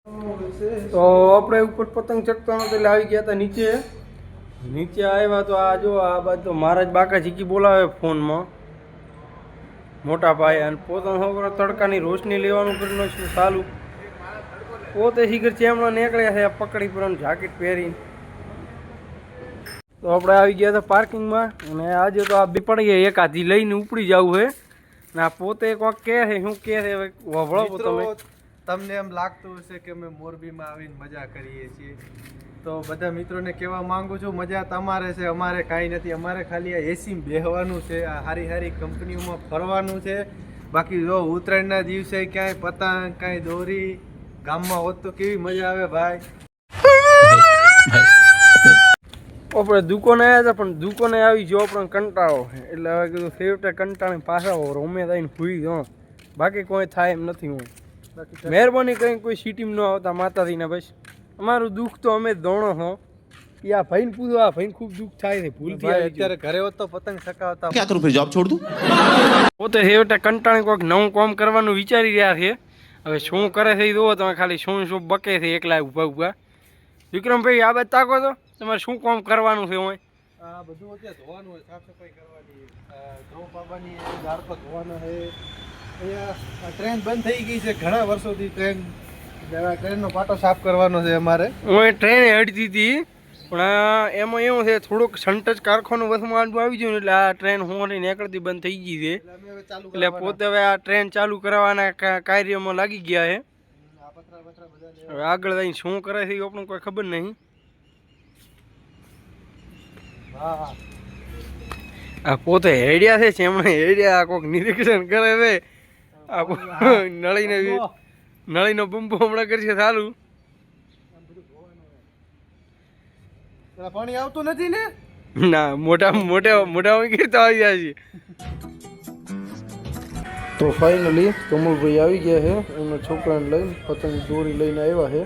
તો આપણે ઉપર પતંગ ચકતા નતો એટલે આવી ગયા હતા નીચે આવ્યા તો આ જો આ બાજુ તો મહારાજ બાકા જીકી બોલાવે ફોનમાં મોટા ભાઈ અને પોતાનો છોકરો તડકાની રોશની લેવાનું કરીને છે ચાલુ પોતે શીખર ચેમણા નીકળ્યા છે પકડી પર જાકેટ પહેરીને તો આપણે આવી ગયા હતા પાર્કિંગમાં અને આજે તો આ બે પડી ગયા એક હાથી લઈને ઉપડી જવું છે ને આ પોતે કોઈક કહે છે શું કહે છે વભળો તમે તમને એમ લાગતું હશે કે અમે મોરબીમાં આવીને મજા કરીએ છીએ તો બધા મિત્રોને કહેવા માંગુ છું મજા તમારે છે અમારે કાંઈ નથી અમારે ખાલી આ એસી બેહવાનું છે આ સારી સારી કંપનીઓમાં ફરવાનું છે બાકી જો ઉત્તરાયણના દિવસે ક્યાંય પતંગ કાંઈ દોરી ગામમાં હોત તો કેવી મજા આવે ભાઈ આપણે દુકાને આવ્યા હતા પણ દુકાને આવી જો પણ કંટાળો એટલે હવે કીધું ફેવટે કંટાળીને પાછા રમે થઈને ભૂઈ ગયો બાકી કોઈ થાય એમ નથી હું મહેરબાની કરીને કોઈ સિટીમાં ન આવતા માતાજીના બસ અમારું દુઃખ તો અમે જ દોણો હો કે આ ભાઈને પૂછો આ ભાઈને ખૂબ દુઃખ થાય છે ભૂલથી અત્યારે ઘરે હોત તો પતંગ ચકાવતા क्या करूं फिर जॉब छोड़ दूं પોતે ફેવટે કંટાળી કોઈક નવું કામ કરવાનું વિચારી રહ્યા છે હવે શું કરે છે એ જુઓ તમે ખાલી શું બકે છે એકલા ઊભા વિક્રમભાઈ આ બાદ તાકો તો તમારે શું કામ કરવાનું છે હોય આ બધું અત્યારે ધોવાનું હોય સાફ સફાઈ કરવાની ઘઉં પાવાની ઝાડ પર ધોવાના છે અહીંયા ટ્રેન બંધ થઈ ગઈ છે ઘણા વર્ષોથી ટ્રેનનો પાટો સાફ કરવાનો છે અમારે હું ટ્રેન હટતી હતી પણ એમાં એવું છે થોડુંક સંટચ કારખાનું વસમાં આવી ગયું એટલે આ ટ્રેન હોવાની નીકળતી બંધ થઈ ગઈ છે એટલે પોતે હવે આ ટ્રેન ચાલુ કરવાના કાર્યમાં લાગી ગયા છે હવે આગળ જઈને શું કરે છે એ આપણને કોઈ ખબર નહીં આ પોતે હેડિયા છે એમણે હેડિયા કોઈક નિરીક્ષણ કરે છે આ નળીનો બંબો હમણાં કરશે ચાલુ પાણી આવતું નથી ને ના મોટા કરતા આવી જાય છે તો ફાઇનલી કમલભાઈ આવી ગયા છે એમના છોકરાને લઈને પતંગ દોરી લઈને આવ્યા છે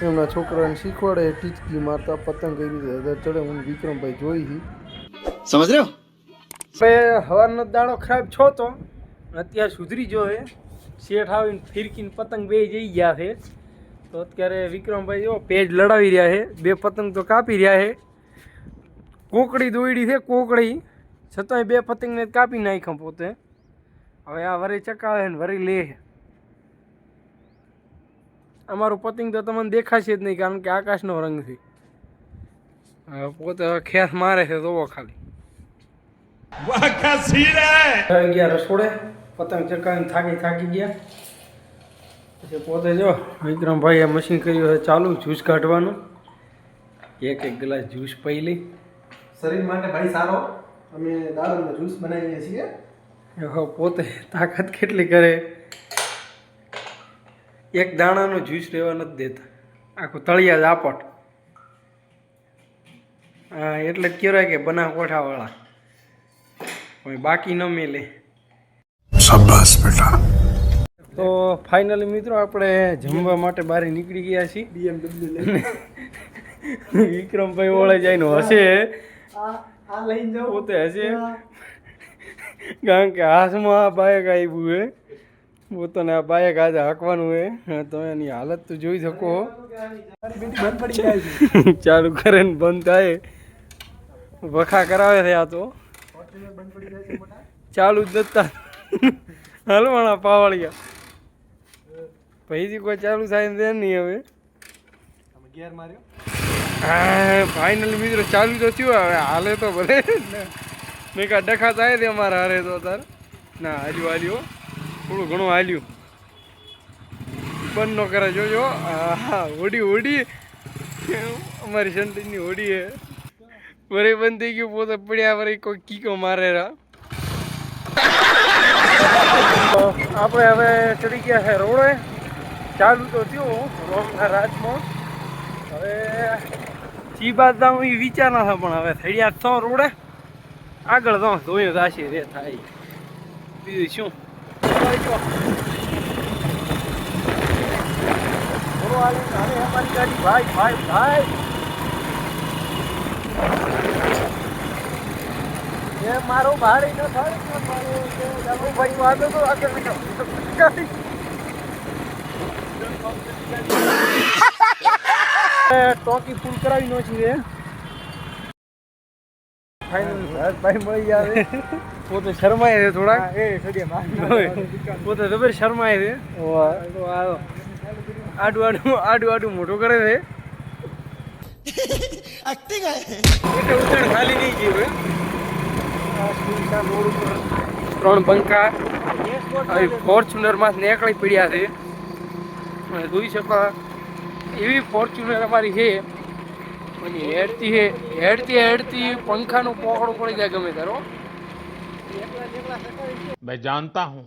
એમના છોકરાને શીખવાડે ટીચકી મારતા પતંગ કઈ રીતે ચડે હું વિક્રમભાઈ જોઈ समझ रहे हो હવારનો દાડો ખરાબ છો તો અત્યારે સુધરી જો હે શેઠ આવીને ફિરકીને પતંગ બે જઈ ગયા છે તો અત્યારે વિક્રમભાઈ જો પેજ લડાવી રહ્યા છે બે પતંગ તો કાપી રહ્યા છે કોકડી દોયડી છે કોકડી છતાંય બે પતંગને કાપી નાખ્યા પોતે હવે આ વરી ચકાવે ને વરી લે અમારું પતંગ તો તમને દેખાશે જ નહીં કારણ કે આકાશનો રંગ છે પોતે ખેસ મારે છે જોવો ખાલી ગયા રસોડે પતંગ ચકાવીને થાકી ગયા પછી પોતે જો વિક્રમભાઈએ મશીન કર્યું છે ચાલુ જ્યુસ કાઢવાનું એક ગ્લાસ જ્યુસ પી લઈ શરીર માટે ભાઈ સારો અમે દાડમનો જ્યુસ બનાવીએ છીએ પોતે તાકાત કેટલી કરે એક દાણાનો જ્યુસ રહેવા નથી દેતા આખું તળિયા જ આપટ હા એટલે જ કહેવાય કે બનાવ કોઠાવાળા કોઈ બાકી ન મેલે શાબાશ બેટા તો ફાઇનલી મિત્રો આપણે જમવા માટે બહાર નીકળી ગયા છીએ BMW લઈને વિક્રમભાઈ ઓળે જઈને હશે પોતે હશે કારણ કે હાથમાં બાયક આવ્યું હે પોતાને આ બાયક આજે હાંકવાનું હે તમે એની હાલત તો જોઈ શકો ચાલુ કરે ને બંધ થાય વખા કરાવે છે આ તો ચાલુ જ નતા હલવાણા પાવળિયા પછી કોઈ ચાલુ થાય ને નહીં હવે ગેર માર્યો હા ફાઇનલી મિત્રો ચાલુ તો થયું હવે હાલે તો ભલે મેં કા ડખા થાય તે અમારા હારે તો તાર ના હાલ્યું થોડું ઘણું હાલ્યું બંધ ન કરે જોજો હા હોડી અમારી સંટીની હોડી હે વરે બંધ થઈ ગયું પોતે પડ્યા વરે કોઈ કીકો મારેરા આપણે હવે ચડી ગયા છે રોડે ચાલુ તો થયું રોડના રાજમાં હવે ચી બાદ હું એ વિચારના હતા પણ હવે થયા તો રોડે આગળ તો ધોયું રાશી રે થાય બીજું શું અમારી ગાડી ભાઈ એ મારો ભાડે ન થાય ભાઈ વાંધો તો આગળ ટોકી ફૂલ કરાવી નો છીએ ફાઇનલ ભાઈ મળી આવે પોતે શરમાય છે થોડાક પોતે જબર શરમાય છે આડું મોટું કરે છે ઉતરણ ખાલી નહીં ગયું ત્રણ પંખા ફોર્ચ્યુનર માં નીકળી પડ્યા છે જોઈ શકો એવી ફોર્ચ્યુનર અમારી છે હેડતી પંખાનું પોકળું પડી જાય ગમે તારો मैं जानता हूं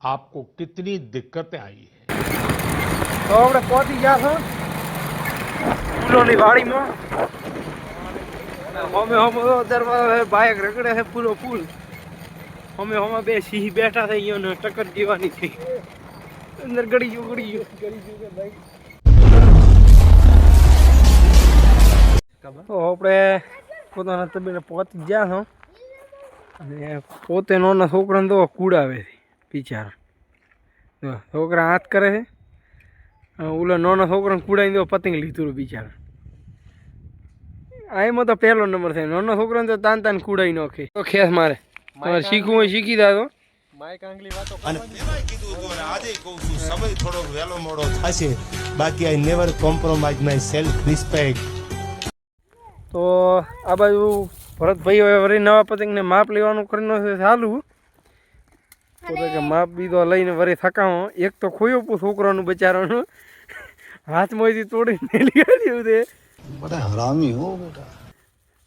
आपको कितनी दिक्कतें आई है તો આપણે પહોંચી ગયા છો ફૂલોની વાડીમાં હોમે દરવાજા બાઇક રગડે છે ફૂલો ફૂલ હોમે બે સિંહ બેઠા થઈ ગયો ને ટક્કર દેવાની થઈ અંદર ગળી ગયું તો આપણે પોતાના તબેલે પહોંચી ગયા છો અને પોતે નાના છોકરાને તો કુડાવે છે બિચારા છોકરા હાથ કરે છે ઓલા નાના છોકરાને કુડાવીને તો પતંગ લીધું બિચારા આમાં તો પહેલો નંબર થાય નાના છોકરાને તો તાન કુડાવી નાખે તો ખેસ મારે તમારે શીખવું હોય શીખી દાદો માઈક આંગળી વાતો સમય થોડો વહેલો મોડો થશે બાકી I never compromise my self respect તો આ બાજુ ભરતભાઈ હવે વળી નવા પતંગને માપ લેવાનું કરીને છે ચાલુ પોતે કે માપ બીજો લઈને વળી થકાવો એક તો ખોયો છોકરાનું બચારાનું હાથમાંથી તોડીને મેલી આવ્યું છે बड़ा हरामी हो बेटा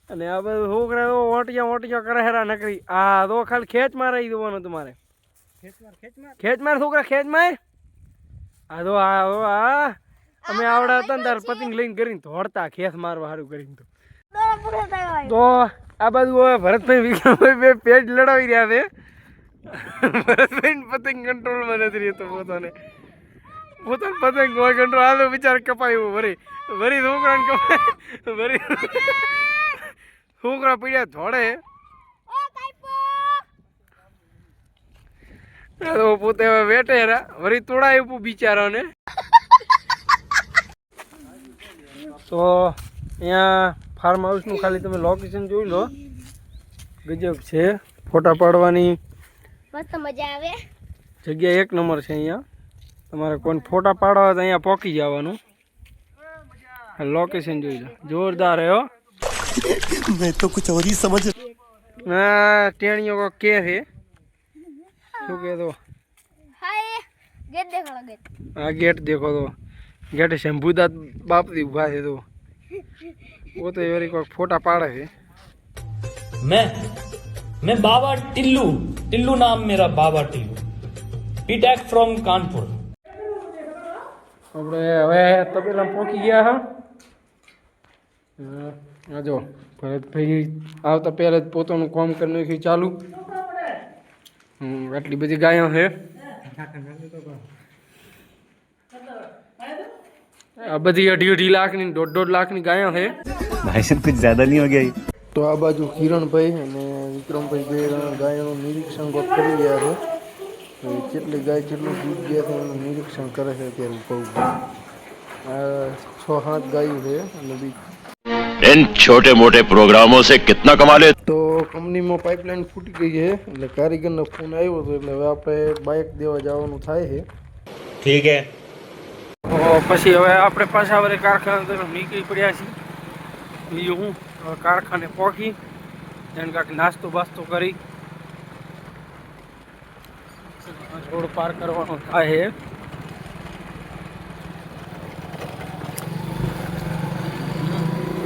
અને આ બધું છોકરા તો ઓટિયા કરે હેરા નકરી આ તો ખાલી ખેંચ મારાઈ દેવાનું તમારે ખેંચ માર છોકરા ખેંચ માર આ તો અમે આવડા હતા ને તાર પતંગ લઈને કરીને દોડતા ખેંચ મારવા સારું કરીને તો આ બાજુ હવે ભરતભાઈ વિક્રમભાઈ બે પેજ લડાવી રહ્યા છે ભરતભાઈ પતંગ કંટ્રોલમાં નથી રહેતો પોતાનો પતંગ હોય કંટ્રોલ આ તો વિચાર કપાયું વરી છોકરાને કપાય વરી છોકરા પીડ્યા ધોડે પોતે હવે વેટે વરી તોડાયું બિચારાને તો અહીંયા ફાર્મ હાઉસનું ખાલી તમે લોકેશન જોઈ લો ગજબ છે ફોટા પાડવાની મસ્ત મજા આવે જગ્યા એક નંબર છે અહીંયા તમારે કોઈ ફોટા પાડવા હોય તો અહીંયા પહોંચી જવાનું લોકેશન જોઈ લો જોરદાર હે હો मैं तो कुछ और ही समझ ના ટેણીઓ કો કે છે શું કે તો હાય ગેટ દેખો ગેટ આ ગેટ દેખો તો ગેટ શંભુદાસ બાપથી ઉભા છે તો પોતે વેરી કોઈ ફોટા પાડે છે मैं बाबा टिल्लू नाम मेरा बाबा टिल्लू पीटेक फ्रॉम कानपुर આપણે હવે તબેલા પહોંચી ગયા હા જો ભરતભાઈ આવતા પહેલાં જ પોતાનું કામ કરી નાખ્યું ચાલુ આટલી બધી ગાયો છે આ બધી 2.5 લાખની 1.5 લાખની ગાયો છે भाई साहब कुछ ज्यादा नहीं हो गया તો આ બાજુ કિરણભાઈ અને વિક્રમભાઈ બે ગાયોનું નિરીક્ષણ કરી રહ્યા છે કેટલી ગાય કેટલું દૂધ દે છે એનું નિરીક્ષણ કરે છે અત્યારે કહું 6-7 ગાયો છે અને इन छोटे मोटे प्रोग्रामों से कितना कमा ले તો કંપનીમાં પાઇપલાઇન ફૂટી ગઈ છે એટલે કારીગરનો ફોન આવ્યો હતો એટલે હવે આપણે બાઇક દેવા જવાનું થાય છે ठीक है પછી હવે આપણે પાછા વળી કારખાના તરફ નીકળી પડ્યા છીએ બીજું હું હવે કારખાને પહોંચી એને કાંઈક નાસ્તો બાસ્તો કરી રોડ પાર કરવાનો થાય છે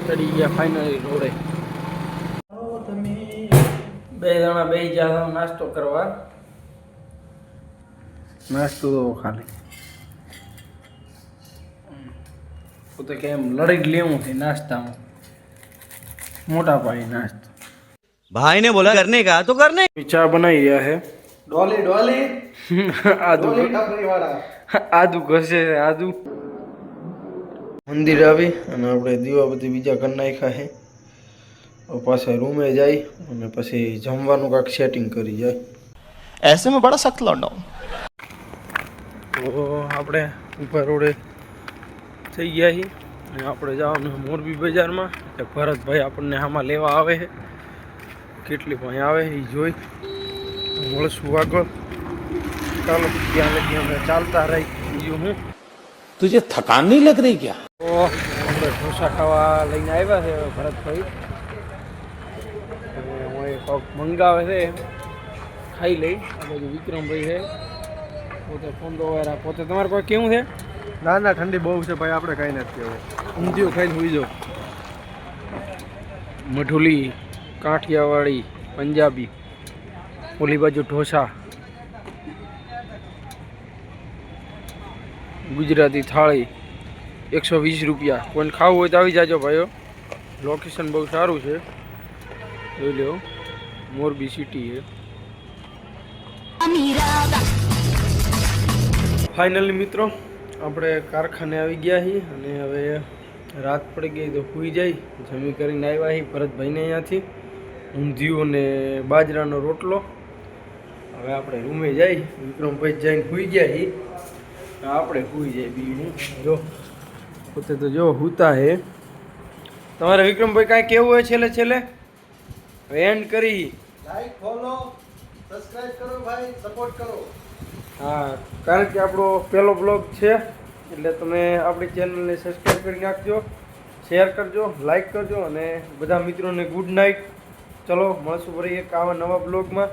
ચડી ગયા ફાઇનલી રોડે બે જણા બે જા નાસ્તો કરવા નાસ્તો તો ખાલી પોતે કેમ લડી જ લેવું છે નાસ્તામાં મોટા પાયે નાસ્તો भाई ने बोला करने का तो करने ચા બનાવી રહ્યા છે ડોલી આદુ આદુ ઘસે આદુ મંદિર આવી અને આપણે દીવાબત્તી બીજા કરી નાખ્યા છે પાછા રૂમે જાય અને પછી જમવાનું કાંઈક સેટિંગ કરી જાય ऐसे में बड़ा सख्त लौंडा हूं તો આપણે ઉપર રોડે થઈ ગયા છીએ અને આપણે જવાનું મોરબી બજારમાં એટલે ભરતભાઈ આપણને આમાં લેવા આવે છે કેટલી ભાઈ આવે એ જોઈ મળશું આગળ ચાલો ત્યાં લગી અમે ચાલતા રહી બીજું હું तुझे थकान नहीं लग रही क्या? તો આપણે ઢોસા ખાવા લઈને આવ્યા છે ભરતભાઈ અને હું એ પગ મંગાવે છે ખાઈ લઈ આ બાજુ વિક્રમભાઈ છે પોતે ફોંદો વાળા પોતે તમારે કોઈ કેવું છે ના ના ઠંડી બહુ છે ભાઈ, આપણે કાંઈ નથી કહેવું. ઊંધિયું ખાઈને સુઈ જાઓ મઢુલી કાઠિયાવાડી પંજાબી ઓલી બાજુ ઢોસા ગુજરાતી થાળી 120 રૂપિયા. કોઈને ખાવું હોય તો આવી જાજો ભાઈઓ. લોકેશન બહુ સારું છે, જોઈ લો. મોરબી સિટી છે. ફાઇનલી મિત્રો આપણે કારખાને આવી ગયા છીએ અને હવે રાત પડી ગઈ તો સૂઈ જાય. જમી કરીને આવ્યા છીએ ભરતભાઈને અહીંયાથી ઊંધિયું અને બાજરાનો રોટલો. હવે આપણે રૂમે જઈ વિક્રમભાઈ જઈને સૂઈ ગયા છીએ, આપણે સૂઈ જાય બીજું જો પોતે તો જો હુતા હે. તમારે વિક્રમભાઈ કાંઈ કેવું હોય છેલ્લે છેલ્લે એન્ડ કરી? લાઈક, ફોલો, સબસ્ક્રાઇબ કરો ભાઈ, સપોર્ટ કરો. હા, કારણ કે આપણો પહેલો બ્લોગ છે એટલે તમે આપણી ચેનલને સબસ્ક્રાઈબ કરી નાખજો, શેર કરજો, લાઈક કરજો અને બધા મિત્રોને ગુડ નાઇટ. ચલો મળશું ફરી એક આવા નવા બ્લોગમાં.